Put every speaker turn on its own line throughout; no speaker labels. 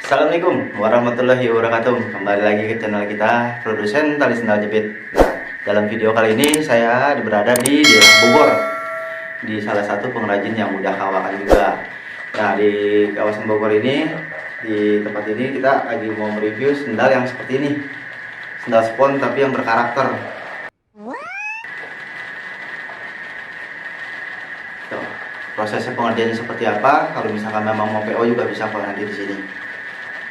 Assalamualaikum warahmatullahi wabarakatuh. Kembali lagi ke channel kita, produsen tali sendal jepit. Nah, dalam video kali ini saya berada di daerah Bogor, di salah satu pengrajin yang mudah kawakan juga. Nah, di kawasan Bogor ini, di tempat ini kita lagi mau mereview sendal yang seperti ini, sendal spon tapi yang berkarakter. Tuh, prosesnya pengerjaannya seperti apa? Kalau misalkan memang mau PO juga bisa kok nanti di sini.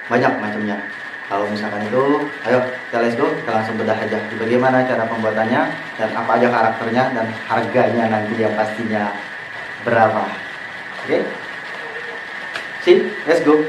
Banyak macamnya. Kalau misalkan itu, ayo kita let's go, kita langsung bedah aja bagaimana cara pembuatannya dan apa aja karakternya dan harganya nanti yang pastinya berapa. Oke? See, let's go.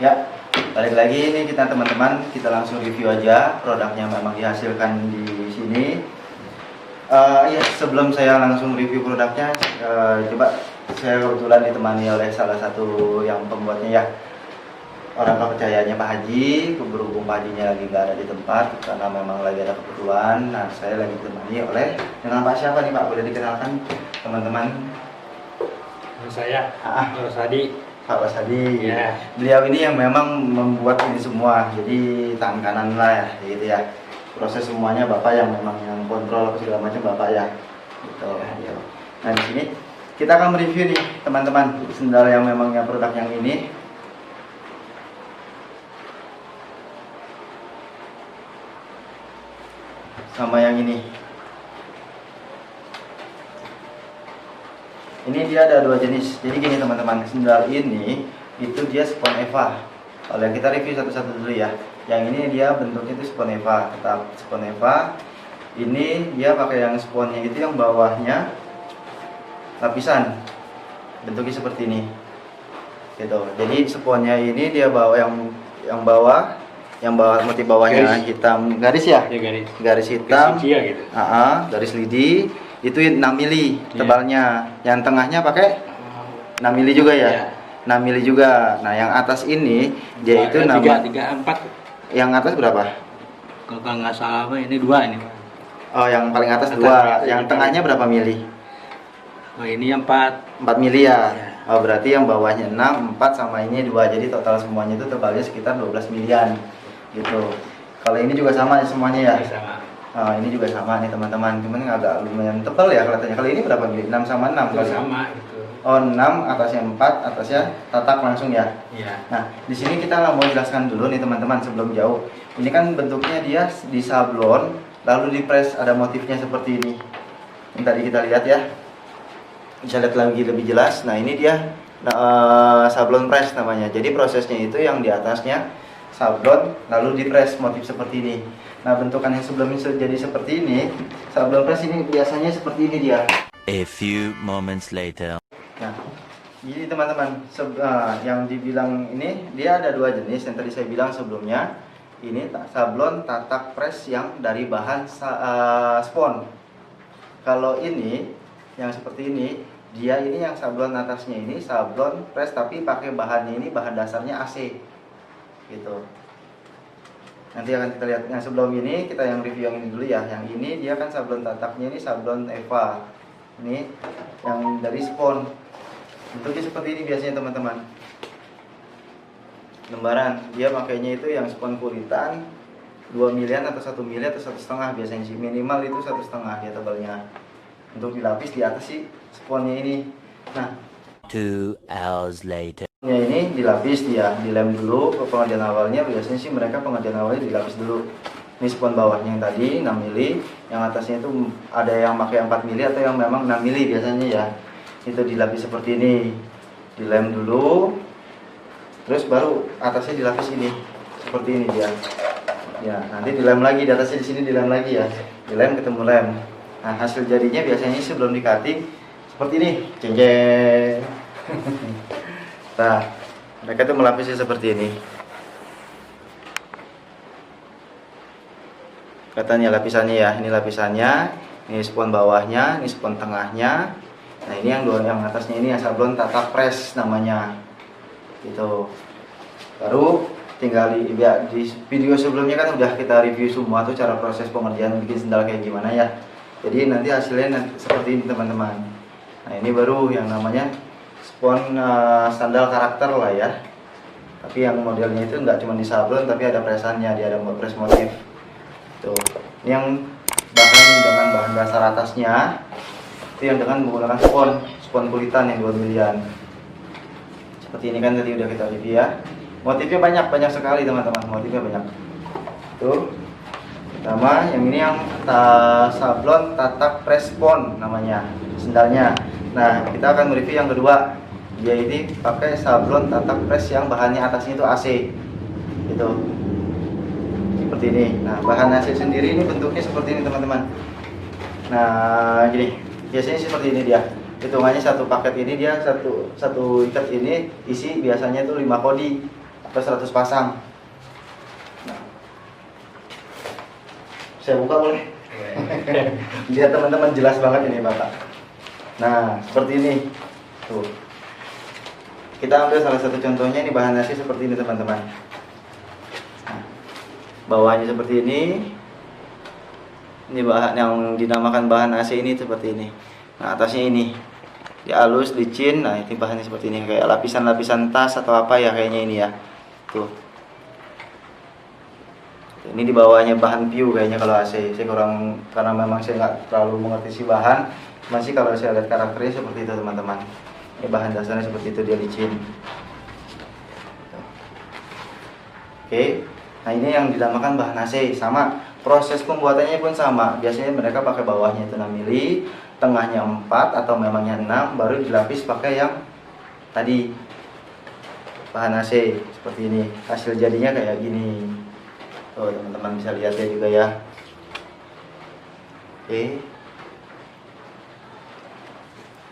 Ya, balik lagi nih kita teman-teman, kita langsung review aja produknya memang dihasilkan di sini. Ya, sebelum saya langsung review produknya, coba saya kebetulan ditemani oleh salah satu yang pembuatnya ya, orang kepercayaannya Pak Haji. Berhubung Pak Hajinya lagi nggak ada di tempat karena memang lagi ada keperluan. Nah, saya lagi ditemani oleh dengan Pak siapa nih Pak? Boleh dikenalkan teman-teman?
Saya Rosadi.
Pak Wasadi,
ya.
Beliau ini yang memang membuat ini semua, jadi tangan kanan lah ya, gitu ya. Proses semuanya Bapak yang memang yang kontrol segala macam Bapak ya. Gitu. Ya. Nah di sini kita akan mereview nih teman-teman sendal yang memangnya produk yang ini. Sama yang ini. Ini dia ada dua jenis. Jadi gini teman-teman, sendal ini itu dia spon Eva. Kalau kita review satu-satu dulu ya. Yang ini dia bentuknya itu spon Eva, tetap spon Eva. Ini dia pakai yang sponnya itu yang bawahnya lapisan. Bentuknya seperti ini. Gitu. Jadi sponnya ini dia bawa yang bawah motif bawahnya garis hitam, garis ya? Ya garis hitam. Garis gitu. Garis lidi. Itu 6 mili tebalnya. Yang tengahnya pakai 6 mili juga ya? 6 mili juga. Nah, yang atas ini dia itu nama
34.
Yang atas berapa?
Kalau nggak salah ini 2 ini.
Oh, yang paling atas 2. Yang tengahnya berapa mili?
Oh, ini yang 4.
4 mili ya.
Ya.
Oh, berarti yang bawahnya 6, 4 sama ini 2. Jadi total semuanya itu tebalnya sekitar 12 milian gitu. Kalau ini juga sama semuanya ya.
Sama.
Oh, ini juga sama nih teman-teman. Cuman agak lumayan tebal ya kelihatannya. Kalau ini berapa mili? 6 sama 6
Itu
kali.
sama gitu.
Oh, 6, atasnya 4, atasnya tatak langsung ya.
Iya.
Nah, di sini kita mau jelaskan dulu nih teman-teman sebelum jauh. Ini kan bentuknya dia di sablon, lalu di press ada motifnya seperti ini. Yang tadi kita lihat ya. Bisa lihat lagi lebih jelas. Nah, ini dia sablon press namanya. Jadi prosesnya itu yang di atasnya sablon lalu di press motif seperti ini. Nah, bentukan yang sebelumnya jadi seperti ini. Sablon press ini biasanya seperti ini dia.
A few moments later.
Nah, jadi teman-teman, yang dibilang ini dia ada 2 jenis yang tadi saya bilang sebelumnya. Ini sablon tatak press yang dari bahan spon. Kalau ini yang seperti ini, dia ini yang sablon atasnya ini sablon press tapi pakai bahannya ini bahan dasarnya AC. Gitu. Nanti akan kita lihat yang sebelum ini, kita yang review yang ini dulu ya. Yang ini dia kan sablon tataknya ini sablon Eva. Ini yang dari spon. Bentuknya seperti ini biasanya teman-teman. Lembaran, dia makainya itu yang spon kulitan 2 milian atau 1 mili atau 1,5 biasanya sih. Minimal itu 1,5 ya tebalnya. Untuk dilapis di atas sih sponnya ini. Nah,
2 hours later.
ya ini dilapis dia, dilem dulu. Ke pengerjaan awalnya biasanya sih mereka pengerjaan awalnya dilapis dulu. Ini spon bawahnya yang tadi 6 mili, yang atasnya itu ada yang pakai 4 mili atau yang memang 6 mili biasanya ya. Itu dilapis seperti ini, dilem dulu, terus baru atasnya dilapis ini, seperti ini dia. Ya, nanti dilem lagi di atasnya, di sini dilem lagi ya, dilem ketemu lem. Nah, hasil jadinya biasanya sebelum di cutting seperti ini, jeng jeng. Nah, mereka tuh melapisnya seperti ini. Katanya lapisannya ya, ini lapisannya, ini spon bawahnya, ini spon tengahnya. Nah, ini yang atasnya ini yang sablon tatak press namanya. Gitu. Baru tinggal di video sebelumnya kan udah kita review semua tuh cara proses pengerjaan bikin sendal kayak gimana ya. Jadi nanti hasilnya seperti ini teman-teman. Nah, ini baru yang namanya spon sandal karakter lah ya. Tapi yang modelnya itu nggak cuma di sablon tapi ada presannya, dia ada press motif. Tuh. Ini yang dengan bahan dasar atasnya itu yang dengan menggunakan spon kulitan yang 2 milian. Seperti ini kan tadi udah kita review ya. Motifnya banyak sekali teman-teman, motifnya banyak. Tuh. Pertama yang ini yang sablon tatak press spon namanya sendalnya. Nah, kita akan mereview yang kedua. Dia ini pakai sablon tatak press yang bahannya atasnya itu AC. Gitu. Seperti ini. Nah, bahan AC sendiri ini bentuknya seperti ini teman-teman. Nah, gini. Biasanya seperti ini dia. Hitungannya satu paket ini dia satu ikat ini isi biasanya itu 5 kodi atau 100 pasang. Nah, saya buka boleh? Lihat teman-teman, jelas banget ini Bapak. Nah, seperti ini. Tuh. Kita ambil salah satu contohnya, ini bahan AC seperti ini teman-teman. Nah, bawahnya seperti ini. Ini bahan yang dinamakan bahan AC ini seperti ini. Nah, atasnya ini halus, licin. Nah, ini bahannya seperti ini, kayak lapisan-lapisan tas atau apa ya kayaknya ini ya. Tuh. Ini di bawahnya bahan PU kayaknya kalau AC. Saya kurang, karena memang saya nggak terlalu mengerti si bahan. Masih kalau saya lihat karakternya seperti itu teman-teman. Ini bahan dasarnya seperti itu, dia licin. Oke. Nah, ini yang dinamakan bahan AC, sama. Proses pembuatannya pun sama. Biasanya mereka pakai bawahnya itu 6 mili, tengahnya 4 atau memangnya 6, baru dilapis pakai yang tadi bahan AC seperti ini. Hasil jadinya kayak gini. Tuh, teman-teman bisa lihat ya juga ya. Oke.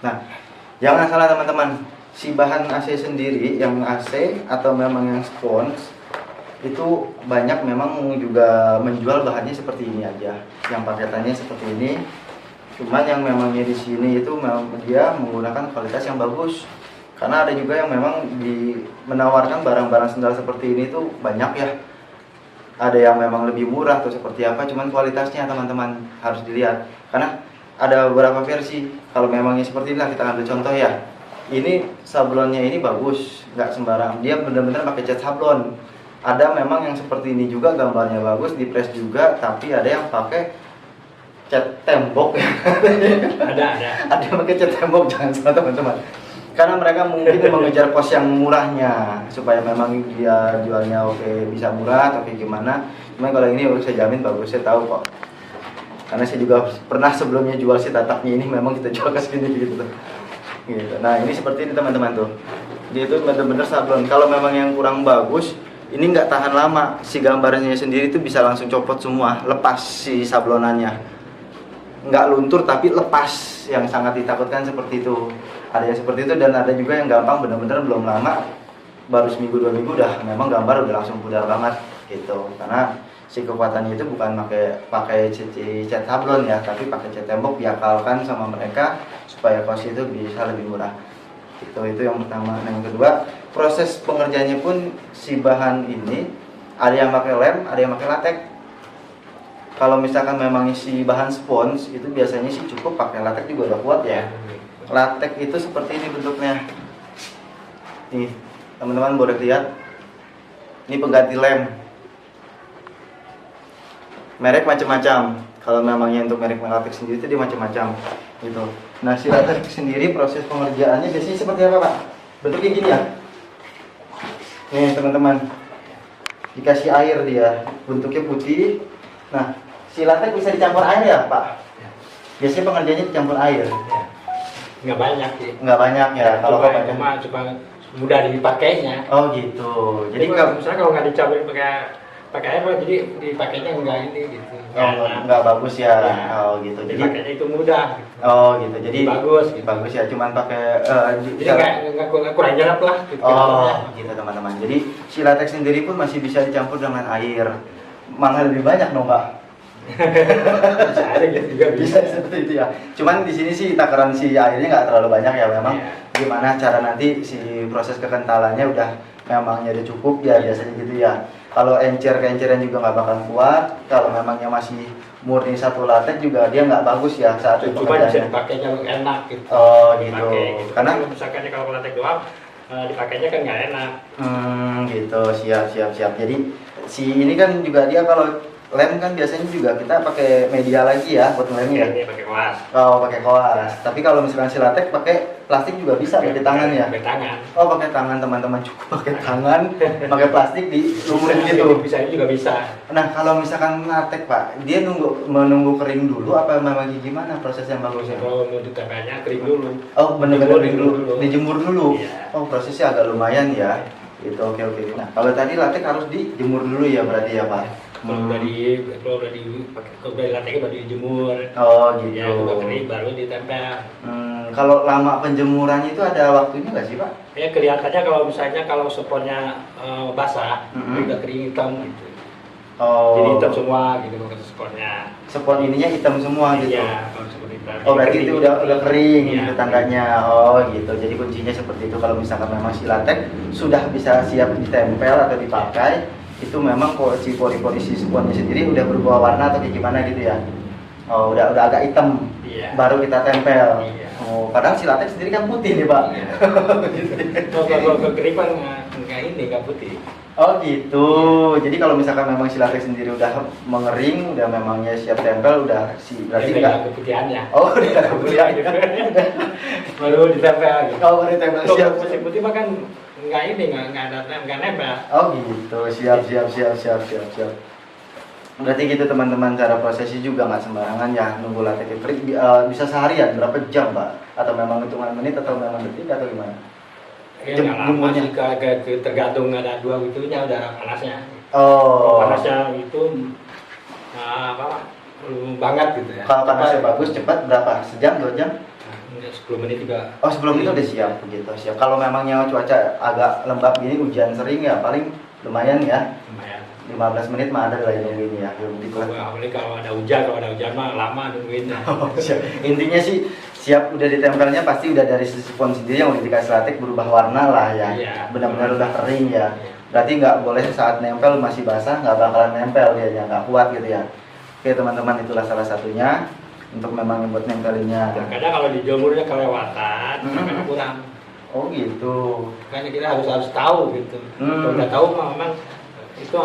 Nah, jangan salah teman-teman. Si bahan AC sendiri, yang AC atau memang yang spons, itu banyak memang juga menjual bahannya seperti ini aja, yang paketannya seperti ini. Cuman yang memangnya di sini itu memang dia menggunakan kualitas yang bagus, karena ada juga yang memang menawarkan barang-barang sendal seperti ini tuh banyak ya. Ada yang memang lebih murah atau seperti apa, cuman kualitasnya teman-teman harus dilihat, karena ada beberapa versi. Kalau memangnya seperti inilah, kita ambil contoh ya. Ini sablonnya ini bagus, nggak sembarang. Dia benar-benar pakai cat sablon. Ada memang yang seperti ini juga, gambarnya bagus, di press juga, tapi ada yang pakai cat tembok. Ada yang pakai cat tembok, jangan salah teman-teman. Karena mereka mungkin mengejar kos yang murahnya, supaya memang dia jualnya oke, bisa murah tapi gimana. Cuma kalau ini saya jamin bagus, saya tahu kok. Karena saya juga pernah sebelumnya jual si tatapnya ini, memang kita jual ke sini gitu. Nah ini seperti ini teman-teman tuh. Dia itu bener-bener sablon. Kalau memang yang kurang bagus, ini nggak tahan lama. Si gambarnya sendiri itu bisa langsung copot semua, lepas si sablonannya. Nggak luntur tapi lepas, yang sangat ditakutkan seperti itu. Ada yang seperti itu dan ada juga yang gampang, bener-bener belum lama, baru seminggu 2 minggu udah memang gambar udah langsung pudar banget gitu. Karena si kekuatannya itu bukan pakai cat sablon ya, tapi pakai cat tembok, diakalkan sama mereka supaya kos itu bisa lebih murah. Itu yang pertama. Nah, yang kedua, proses pengerjaannya pun si bahan ini ada yang pakai lem, ada yang pakai latek. Kalau misalkan memang si bahan spons itu biasanya sih cukup pakai latek juga udah kuat ya. Latek itu seperti ini bentuknya. Nih, teman-teman boleh lihat. Ini pengganti lem. Merek macam-macam. Kalau memangnya untuk merek latek sendiri itu dia macam-macam gitu. Nah, si latek sendiri proses pengerjaannya biasanya seperti apa, Pak? Bentuknya gini ya. Nih, teman-teman. Dikasih air dia, bentuknya putih. Nah, si latek bisa dicampur air ya, Pak? Biasanya pengerjaannya dicampur air.
Nggak banyak sih.
Nggak banyak ya. Kalau
cuma mudah dipakainya.
Oh gitu.
Jadi misalnya kalau nggak dicampur pakai air, jadi dipakainya nggak ini gitu.
Oh, nggak bagus ya. Oh gitu. Jadi
pakainya itu mudah.
Oh gitu. Jadi
bagus. Gitu.
Bagus ya. Cuman pakai.
Jadi nggak kurang jelek lah. Gitu,
oh gitu teman-teman. Jadi si latex sendiri pun masih bisa dicampur dengan air. Malah lebih banyak dong, Pak.
Bisa ada gitu juga
bisa seperti itu ya. Cuman di sini sih takaran si airnya nggak terlalu banyak ya memang. Gimana cara nanti si proses kekentalannya udah memangnya udah cukup ya biasanya gitu ya. Kalau encer-enceran juga nggak bakal kuat. Kalau memangnya masih murni satu latex juga dia nggak bagus ya saat itu.
Cuma bisa dipakainya enak gitu.
Oh gitu.
Gitu.
Karena
misalkan kalau latex doang dipakainya kan nggak enak.
Gitu. Siap. Jadi si ini kan juga dia kalau lem kan biasanya juga kita pakai media lagi ya buat lemnya.
Ini pakai koas.
Oh, pakai koas. Tapi kalau misalkan si latex pakai plastik juga bisa, pakai tangan ya.
Pakai tangan.
Oh, pakai tangan teman-teman, cukup pakai tangan, pakai plastik dilumurin gitu.
Bisa juga bisa.
Nah, kalau misalkan latex, Pak, dia menunggu kering dulu apa memang gimana proses yang bagusnya?
Kalau mau ditempelnya kering dulu.
Oh, benar-benar kering dulu. Dijemur dulu.
Iya.
Oh, prosesnya agak lumayan ya. Itu oke. Nah, kalau tadi latex harus dijemur dulu ya berarti ya, Pak.
Kalau udah lateknya baru dijemur.
Oh gitu.
Ya, udah kering baru ditempel.
Kalau lama penjemurannya itu ada waktunya nggak sih, Pak?
Ya kelihatannya kalau misalnya kalau sponnya basah, udah kering hitam gitu.
Oh.
Jadi hitam semua gitu kalau sponnya.
Spon ininya hitam semua gitu.
Iya, kalau spon hitam.
Oh berarti itu udah kering
Iya.
gitu tandanya. Oh gitu. Jadi kuncinya seperti itu. Kalau misalkan memang si latex sudah bisa siap ditempel atau dipakai, itu memang si pori-pori si sponnya sendiri udah berubah warna atau kayak gimana gitu ya. Oh udah agak hitam.
Iya.
Baru kita tempel.
Iya.
Oh padahal si latex sendiri kan putih nih, Pak.
Iya. Kalau kering kan nggak putih.
Oh gitu. Jadi kalau misalkan memang si latex sendiri udah mengering, udah memangnya siap tempel, udah berarti enggak
keputihannya.
Oh, udah keputihannya.
Baru ditempel gitu.
Oh, udah tempel siap.
Putih mah kan nggak nempel.
Oh gitu. Siap. Berarti gitu teman-teman, cara prosesnya juga nggak sembarangan ya, nunggu latex kering. Bisa seharian berapa jam, Pak? Atau memang hitungan menit atau memang detik atau gimana?
Nggak lama sih, tergantung ada dua itunya udah panasnya.
Oh.
Panasnya itu banget gitu ya.
Kalau panasnya bagus cepat berapa? Sejam, 2 jam?
10 menit juga.
Oh sebelum itu udah siap begitu. Siap. Kalau memangnya cuaca agak lembab gini, hujan sering ya paling lumayan ya.
Lumayan.
15 menit mah ada lah yang nungguin ya.
Apalagi kalau ada hujan mah lama nungguinnya.
Intinya sih siap udah ditempelnya pasti udah dari spon sendiri yang udah dikasih latex berubah warna lah ya.
Iya.
Benar-benar udah kering ya.
Iya.
Berarti nggak boleh saat nempel masih basah, nggak bakalan nempel dia, nggak kuat gitu ya. Oke teman-teman, itulah salah satunya. untuk memang buat nempelinnya.
Kadang kalau dijemurnya kelewatan, kadang kurang.
Oh gitu.
Makanya kita harus tahu gitu. Kalau udah tahu memang itu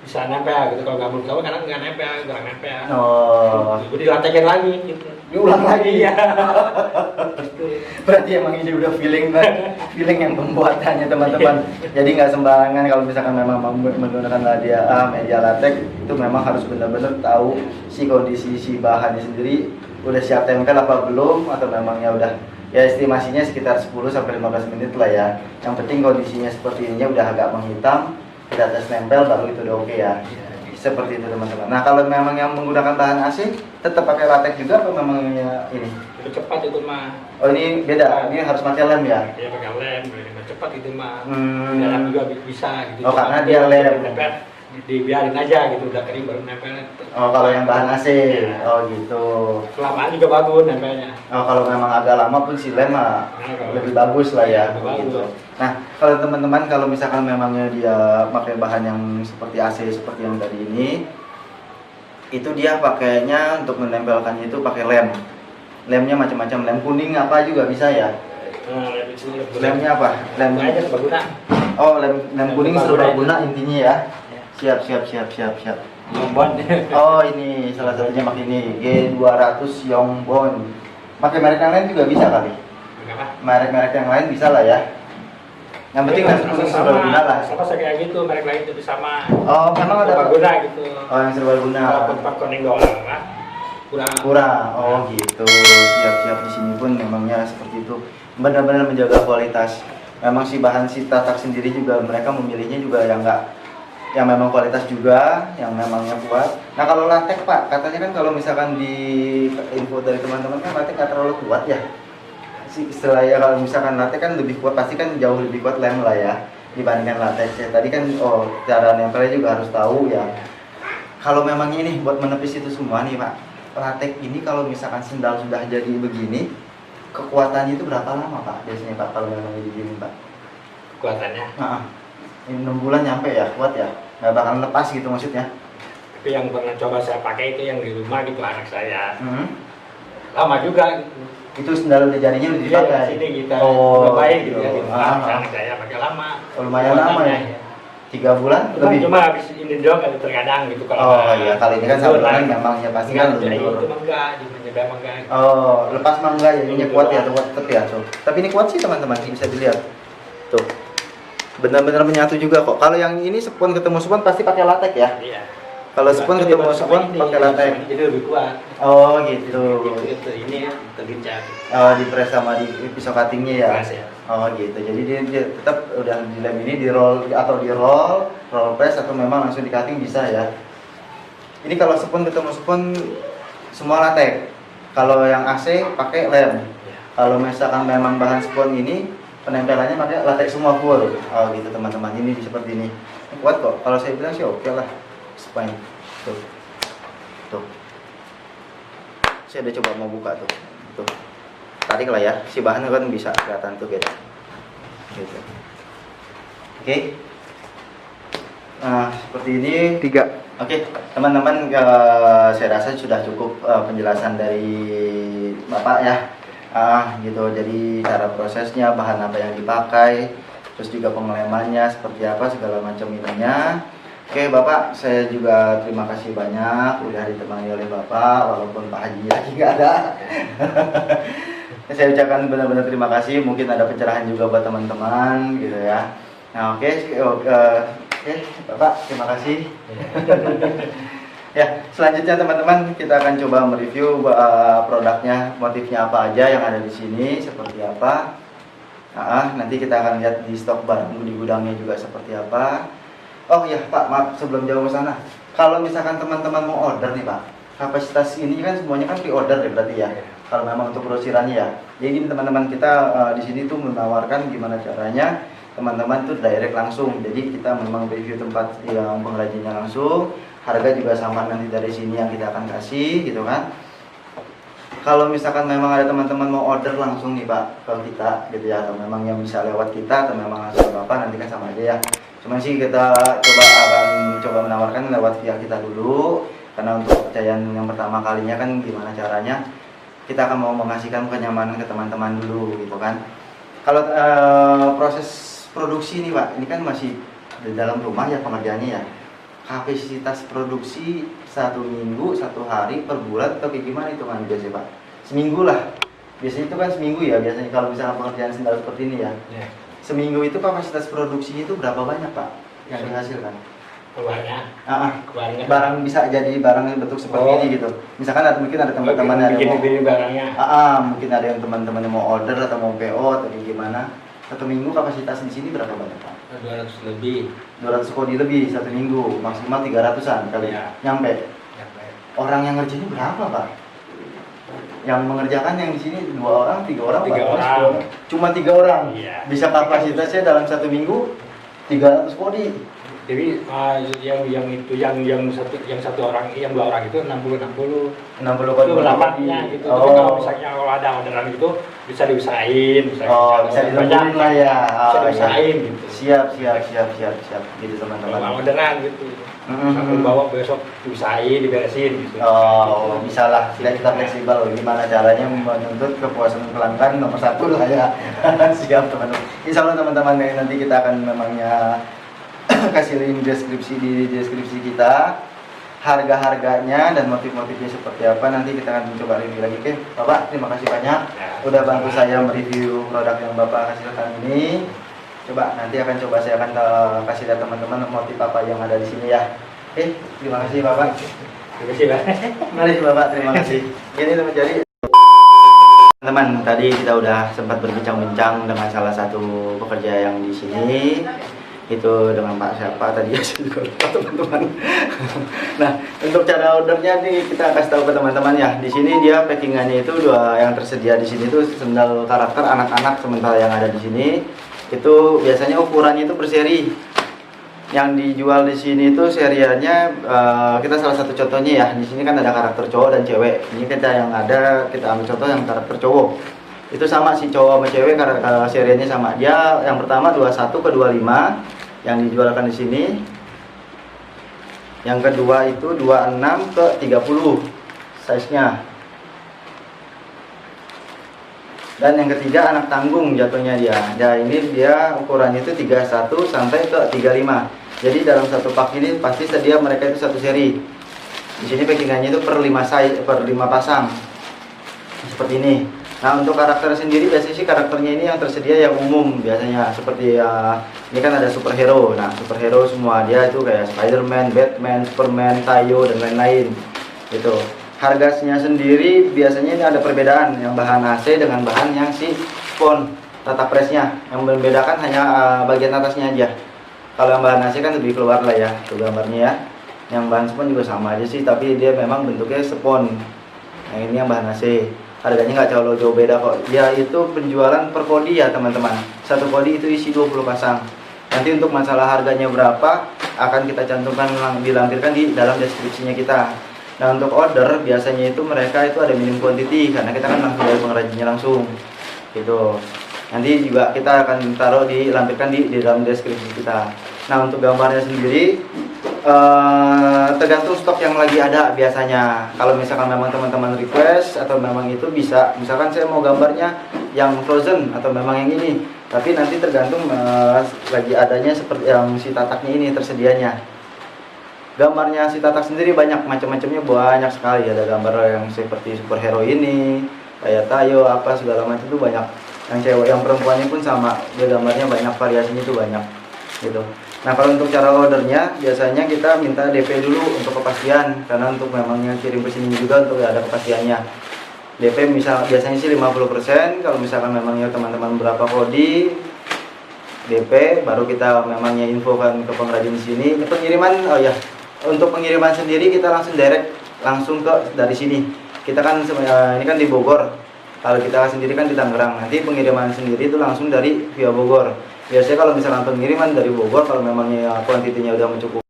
bisa nempel gitu. Kalau nggak belum tahu kadang nggak nempel, nggak nempel.
Oh.
Jadi dilantekin lagi gitu.
Diulang lagi
ya.
Berarti emang ini udah feeling feeling yang pembuatannya teman-teman. Jadi nggak sembarangan kalau misalkan memang menggunakan media latex itu memang harus benar-benar tahu si kondisi si bahannya sendiri udah siap tempel apa belum, atau memangnya udah ya estimasinya sekitar 10 sampai 15 menit lah ya. Yang penting kondisinya seperti ini udah agak menghitam, kita tes nempel baru itu udah oke ya. Seperti itu teman-teman. Nah kalau memang yang menggunakan bahan AC tetap pakai latex juga atau memangnya ini?
Lebih cepat itu mah.
Oh ini beda, ini harus pakai lem ya?
Iya pakai lem, lebih cepat itu mah. Dalam juga bisa gitu.
Oh karena dia lem.
Nempel, dibiarin aja gitu, udah kering baru nempel.
Oh kalau yang bahan AC, ya. Oh gitu.
Kelamaan juga bagus nempelnya.
Oh kalau memang agak lama pun si lem lebih bagus lah ya. Gitu. Nah kalau teman-teman kalau misalkan memangnya dia pakai bahan yang seperti AC seperti yang tadi ini, itu dia pakainya untuk menempelkannya itu pakai lem. Lemnya macam-macam, lem kuning apa juga bisa ya. Lemnya apa? Lem
serbaguna.
Oh lem kuning serbaguna intinya ya. Siap. Oh ini salah satunya pakai ini G200 Yongbon. Pakai merek yang lain juga bisa kali. Merek-merek yang lain bisa lah ya. Yang penting lem kuning serbaguna lah.
Sama kayak gitu, merek lain itu sama.
Oh memang ada
serbaguna gitu.
Oh yang serbaguna.
Kalau kuning doang kan?
Kurang. Oh gitu. Siap di sini pun memangnya seperti itu. Benar-benar menjaga kualitas. Memang si bahan si tatak sendiri juga mereka memilihnya juga yang memang kualitas juga, yang memangnya kuat. Nah kalau latex Pak, katanya kan kalau misalkan di info dari teman-teman kan latex nggak terlalu kuat ya. Setelah ya kalau misalkan latex kan lebih kuat, pasti kan jauh lebih kuat lem lah ya dibandingkan latex ya. Tadi kan cara nempelnya juga harus tahu ya. Kalau memang ini buat menepis itu semua nih Pak, latex ini kalau misalkan sendal sudah jadi begini, kekuatannya itu berapa lama Pak biasanya Pak kalau memang begini Pak?
Kekuatannya?
Ini 6 bulan nyampe ya, kuat ya? Nggak bakal lepas gitu maksudnya?
Tapi yang pernah coba saya pakai itu yang di rumah gitu anak saya. Lama juga gitu.
Itu sendal udah jarinya udah dipakai?
Iya, sini kita cobain gitu ya di rumah. Anak saya pakai lama.
Lumayan lama ya? 3 bulan? Lebih?
Cuma habis ini doang kali terkadang gitu kalau.
Oh iya, kali ini kan sabunan memang ya pasti kan luntur.
Itu mangga, menyebar mangga.
Oh, lepas mangga jadinya kuat ya, tetap ya. Tapi ini kuat sih teman-teman, bisa dilihat. Tuh. Benar-benar menyatu juga kok. Kalau yang ini spon ketemu spon pasti pakai latex ya?
Iya.
Kalau spon ketemu spon pakai latex.
Jadi lebih kuat.
Oh gitu.
Ini terlincah.
Oh dipres sama di pisau cuttingnya ya?
Ya.
Oh gitu. Jadi dia tetap udah di lem ini di roll atau di roll press atau memang langsung di cutting bisa ya. Ini kalau spon ketemu spon semua latex. Kalau yang AC pakai lem. Kalau misalkan memang bahan spon ini penempelannya pakai latex semua full. Oh gitu teman-teman, ini seperti ini. Kuat kok. Kalau saya bilang sih oke lah. Spine. Tuh. Saya udah coba mau buka tuh. Tarik lah ya. Si bahan kan bisa kelihatan tuh gitu. Oke. Nah, seperti ini 3. Oke, teman-teman, saya rasa sudah cukup penjelasan dari Bapak ya. Gitu, jadi cara prosesnya, bahan apa yang dipakai, terus juga pengelemannya seperti apa, segala macam ininya. Oke Bapak, saya juga terima kasih banyak udah ditemani oleh Bapak, walaupun Pak Haji lagi nggak ada. Saya ucapkan benar-benar terima kasih, mungkin ada pencerahan juga buat teman-teman gitu ya. Nah oke, Bapak terima kasih. Ya, selanjutnya teman-teman kita akan coba mereview produknya, motifnya apa aja yang ada di sini, seperti apa. Nanti kita akan lihat di stok barang di gudangnya juga seperti apa. Oh ya Pak, maaf sebelum jauh ke sana. Kalau misalkan teman-teman mau order nih Pak, kapasitas ini kan semuanya kan pre-order ya berarti ya. Kalau memang untuk grosirannya ya. Jadi teman-teman kita di sini tuh menawarkan gimana caranya teman-teman tuh direct langsung. Jadi kita memang review tempat yang pengrajinnya langsung. Harga juga sama nanti dari sini yang kita akan kasih gitu kan. Kalau misalkan memang ada teman-teman mau order langsung nih Pak ke kita gitu ya, atau memang yang bisa lewat kita atau memang langsung Bapak, nanti kan sama aja ya. Cuman sih kita akan coba menawarkan lewat via kita dulu. karena untuk kepercayaan yang pertama kalinya kan gimana caranya kita akan mau mengasihkan kenyamanan ke teman-teman dulu gitu kan. Kalau proses produksi nih Pak, ini kan masih di dalam rumah ya pengerjaannya ya. Kapasitas produksi 1 minggu, 1 hari per bulan atau kayak gimana itu kan biasanya Pak? Seminggu lah. Biasanya itu kan seminggu ya, biasanya kalau misalnya pengerjaan sendal seperti ini ya. Seminggu itu kapasitas produksinya itu berapa banyak Pak yang dihasilkan?
Keluarnya. Keluarnya.
Barang bisa jadi barang yang bentuk seperti ini gitu. Misalkan mungkin ada teman-teman yang mau
barangnya.
Mungkin ada yang teman-teman yang mau order atau mau PO atau gimana. 1 minggu kapasitas di sini berapa banyak Pak?
200 lebih.
200 kodi lebih 1 minggu, maksimal 300-an kali
Ya.
nyampe. Orang yang ngerjain berapa Pak? Yang mengerjakan yang di sini 2 orang, 3 orang,
3 orang.
Cuma 3 orang.
Iya.
Bisa kapasitasnya dalam 1 minggu 300 kodi.
Jadi yang satu orang, yang 2 orang itu 60
kodi.
itu berapanya gitu. Tapi kalau misalnya kalau ada orderan gitu bisa diusahain,
Bisa dilemburin lah ya.
Bisa diusahain gitu.
Siap gitu teman-teman.
Kalau orderan gitu. Sampai bawa besok diusahain, diberesin gitu.
Bisa lah. Kita fleksibel. Gimana caranya menuntut kepuasan pelanggan nomor 1 lah ya. Siap teman-teman. Insya Allah teman-teman nanti kita akan memangnya kasih link di deskripsi kita harga-harganya dan motif-motifnya seperti apa, nanti kita akan mencoba review lagi. Oke Bapak, terima kasih banyak udah bantu saya mereview produk yang Bapak hasilkan ini. Coba nanti saya akan kasih lihat teman-teman motif apa yang ada di sini ya. Oke, terima kasih Bapak.
Terima kasih Pak.
Mari Bapak, terima kasih. Ini teman-teman, teman, tadi kita udah sempat berbincang-bincang dengan salah satu pekerja yang di sini. Itu dengan Pak siapa tadi ya, saya juga lupa teman-teman. Nah, untuk cara ordernya nih kita kasih tahu ke teman-teman ya. Di sini dia packingannya itu yang tersedia di sini itu sendal karakter anak-anak sementara yang ada di sini. Itu biasanya ukurannya itu per seri. Yang dijual di sini itu seriannya kita salah satu contohnya ya. Di sini kan ada karakter cowok dan cewek. Ini kita ambil contoh yang karakter cowok. Itu sama si cowok sama cewek seriannya sama. Dia yang pertama 21 ke 25 yang dijualkan di sini. Yang kedua itu 26 ke 30 size-nya. Dan yang ketiga anak tanggung jatuhnya dia. Nah, ini dia ukurannya itu 31 sampai ke 35. Jadi dalam satu pak ini pasti sedia mereka itu satu seri. Di sini packingannya itu per 5 pasang. Seperti ini. Nah, untuk karakter sendiri biasanya sih karakternya ini yang tersedia yang umum biasanya seperti ini kan ada superhero. Nah, superhero semua dia itu kayak Spider-Man, Batman, Superman, Tayo dan lain-lain. Gitu. Harganya sendiri biasanya ini ada perbedaan yang bahan AC dengan bahan yang si spon tata pressnya. Yang membedakan hanya bagian atasnya aja. Kalau yang bahan AC kan lebih keluar lah ya, itu gambarnya ya. Yang bahan spon juga sama aja sih, tapi dia memang bentuknya spon. Yang ini yang bahan AC. Harganya nggak jauh beda kok. Dia itu penjualan per kodi ya teman-teman. Satu kodi itu isi 20 pasang. Nanti untuk masalah harganya berapa akan kita cantumkan, dilampirkan di dalam deskripsinya kita. Nah, untuk order biasanya itu mereka itu ada minimum quantity karena kita kan langsung dari pengrajinnya langsung gitu. Nanti juga kita akan dilampirkan di dalam deskripsi kita. Nah, untuk gambarnya sendiri tergantung stok yang lagi ada biasanya. Kalau misalkan memang teman-teman request atau memang itu bisa, misalkan saya mau gambarnya yang frozen atau memang yang ini, tapi nanti tergantung lagi adanya seperti yang si tataknya ini tersedianya. Gambarnya si tatak sendiri banyak macam-macamnya, banyak sekali. Ada gambar yang seperti superhero ini, kayak Tayo apa segala macam itu banyak. Yang cewek yang perempuannya pun sama, dia gambarnya banyak, variasinya itu banyak gitu. Nah, kalau untuk cara ordernya biasanya kita minta DP dulu untuk kepastian, karena untuk memangnya kirim ke sini juga untuk ada kepastiannya. DP biasanya sih 50%, kalau misalkan memangnya teman-teman berapa kodi DP baru kita memangnya infokan ke pengrajin di sini. Pengiriman untuk pengiriman sendiri kita langsung ke dari sini. Kita kan ini kan di Bogor. Kalau kita sendiri kan di Tangerang. Nanti pengiriman sendiri itu langsung via Bogor. Biasanya kalau misalkan pengiriman dari Bogor, kalau memangnya kuantitinya udah mencukupi.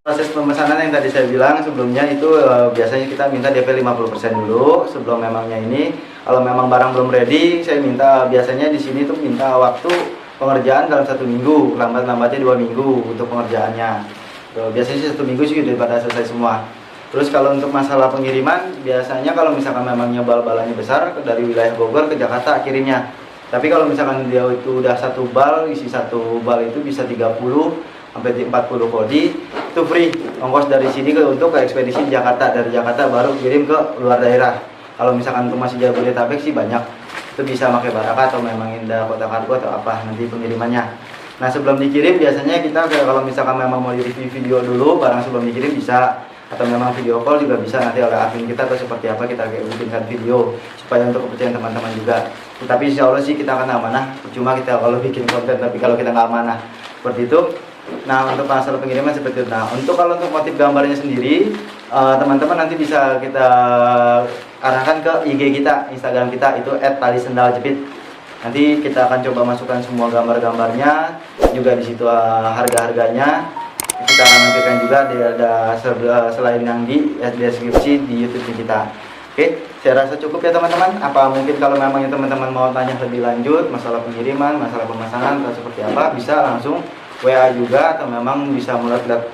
Proses pemesanan yang tadi saya bilang sebelumnya itu biasanya kita minta DP 50% dulu sebelum memangnya ini. Kalau memang barang belum ready, saya minta biasanya di sini tuh minta waktu pengerjaan dalam 1 minggu, lambat-lambatnya 2 minggu untuk pengerjaannya. Tuh, biasanya sih 1 minggu sih daripada selesai semua. Terus kalau untuk masalah pengiriman, biasanya kalau misalkan memangnya bal-balannya besar dari wilayah Bogor ke Jakarta kirimnya. Tapi kalau misalkan dia itu udah 1 bal, isi 1 bal itu bisa 30 sampai 40 kodi, itu free ongkos dari sini untuk ke ekspedisi di Jakarta, dari Jakarta baru kirim ke luar daerah. Kalau misalkan untuk masih Jabodetabek sih banyak, itu bisa pakai Baraka atau memang Indah Kota Kargo atau apa nanti pengirimannya. Nah sebelum dikirim biasanya kita kalau misalkan memang mau di-review video dulu barang sebelum dikirim bisa, atau memang video call juga bisa nanti oleh admin kita atau seperti apa kita bikinkan video supaya untuk kepercayaan teman-teman juga. Tapi insya Allah sih kita akan amanah, cuma kita kalau bikin konten tapi kalau kita nggak amanah seperti itu. Nah untuk masalah pengiriman seperti itu. Nah kalau untuk motif gambarnya sendiri teman-teman nanti bisa kita arahkan ke IG kita, Instagram kita itu @talisendal_jepit. Nanti kita akan coba masukkan semua gambar-gambarnya, juga di situ harga-harganya. Kita akan nampilkan juga ada selain yang di deskripsi di YouTube kita. Oke, saya rasa cukup ya teman-teman. Apa mungkin kalau memang teman-teman mau tanya lebih lanjut masalah pengiriman, masalah pemasangan atau seperti apa, bisa langsung WA juga atau memang bisa melihat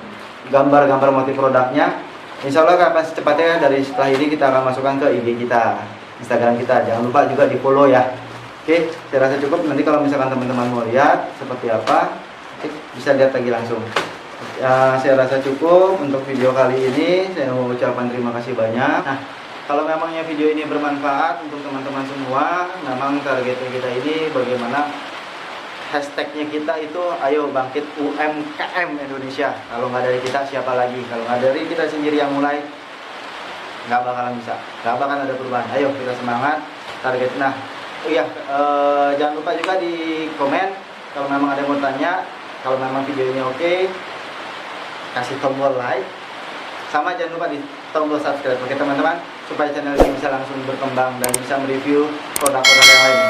gambar-gambar motif produknya. Insya Allah kapan secepatnya dari setelah ini kita akan masukkan ke IG kita, Instagram kita. Jangan lupa juga di follow ya. Oke, saya rasa cukup. Nanti kalau misalkan teman-teman mau lihat seperti apa, bisa lihat lagi langsung. Ya, saya rasa cukup untuk video kali ini. Saya mau ucapkan terima kasih banyak. Nah, kalau memangnya video ini bermanfaat untuk teman-teman semua, memang targetnya kita ini bagaimana hashtagnya kita itu ayo bangkit UMKM Indonesia. Kalau nggak dari kita siapa lagi? Kalau nggak dari kita sendiri yang mulai, nggak bakalan bisa, nggak bakalan ada perubahan. Ayo kita semangat target. Nah, iya jangan lupa juga di komen kalau memang ada yang mau tanya. Kalau memang video ini oke, kasih tombol like, sama jangan lupa di tombol subscribe, oke teman-teman, supaya channel ini bisa langsung berkembang dan bisa mereview produk-produk yang lain.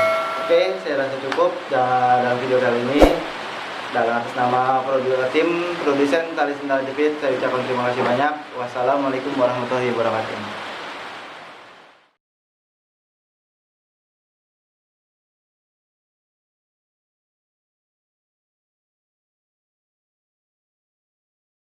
Oke, saya rasa cukup dalam video kali ini. Dalam atas nama tim produsen Tali Sendal Jepit, saya ucapkan terima kasih banyak. Wassalamualaikum warahmatullahi wabarakatuh.